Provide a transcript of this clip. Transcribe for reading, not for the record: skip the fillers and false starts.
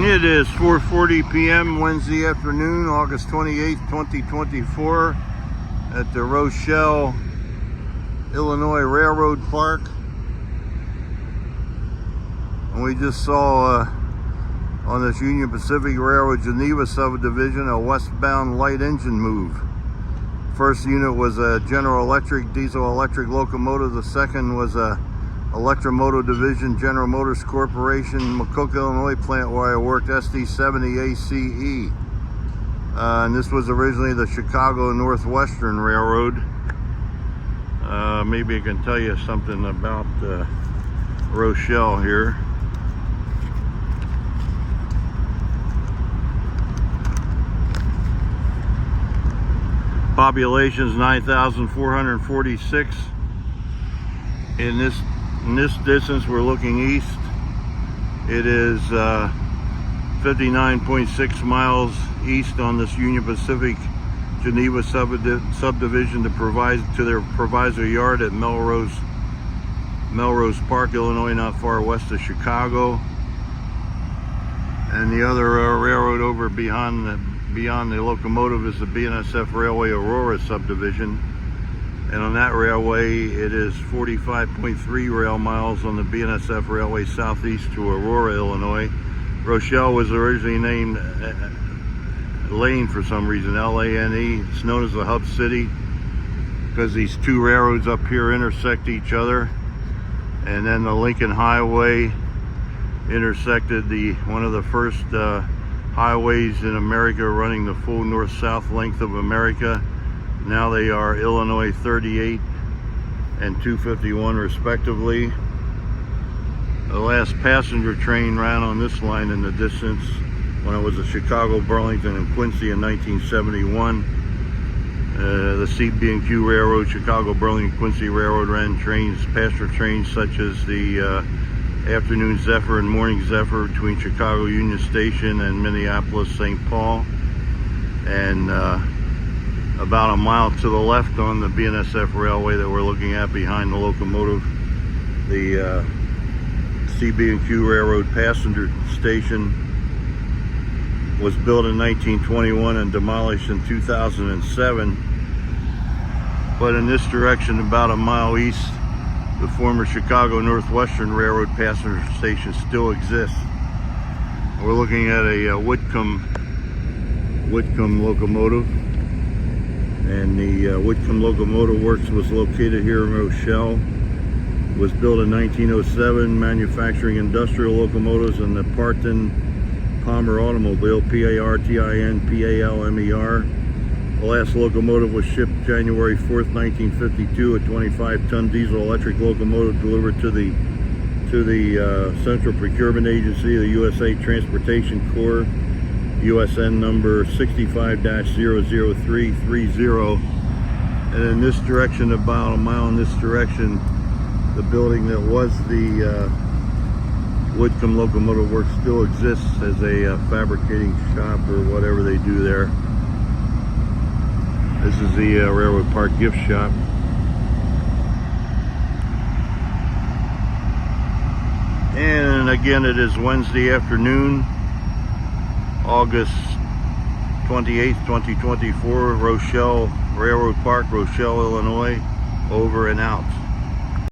It is 4:40 p.m. Wednesday afternoon, August 28th, 2024 at the Rochelle, Illinois Railroad Park. And we just saw on this Union Pacific Railroad Geneva subdivision a westbound light engine move. First unit was a General Electric diesel electric locomotive. The second was a Electromotive Division General Motors Corporation McCook, Illinois plant where I worked, SD70 ACE. And this was originally the Chicago Northwestern Railroad. Maybe I can tell you something about Rochelle here. Population is 9,446. In this distance, we're looking east. It is 59.6 miles east on this Union Pacific Geneva subdivision to their provisor yard at Melrose Park, Illinois, not far west of Chicago. And the other railroad over beyond the locomotive is the BNSF Railway Aurora subdivision. And on that railway, it is 45.3 rail miles on the BNSF Railway southeast to Aurora, Illinois. Rochelle was originally named Lane for some reason, L-A-N-E. It's known as the hub city because these two railroads up here intersect each other. And then the Lincoln Highway intersected one of the first highways in America running the full north-south length of America. Now they are Illinois 38 and 251 respectively. The last passenger train ran on this line in the distance when it was a Chicago, Burlington, and Quincy in 1971. The CB&Q Railroad, Chicago, Burlington, Quincy Railroad ran trains, passenger trains such as the Afternoon Zephyr and Morning Zephyr between Chicago Union Station and Minneapolis, St. Paul. And about a mile to the left on the BNSF Railway that we're looking at behind the locomotive, the CB&Q Railroad passenger station was built in 1921 and demolished in 2007. But in this direction, about a mile east, the former Chicago Northwestern Railroad passenger station still exists. We're looking at a Whitcomb locomotive. And the Whitcomb Locomotive Works was located here in Rochelle. It was built in 1907, manufacturing industrial locomotives and the Parton Palmer automobile, P-A-R-T-I-N P-A-L-M-E-R. The last locomotive was shipped January 4th, 1952, a 25-ton diesel electric locomotive delivered to the Central Procurement Agency, the USA Transportation Corps, USN number 65-00330. And in this direction, about a mile in this direction, the building that was the Whitcomb Locomotive Works still exists as a fabricating shop or whatever they do there. This is the Railroad Park gift shop. And again, it is Wednesday afternoon, August 28th, 2024, Rochelle Railroad Park, Rochelle, Illinois, over and out.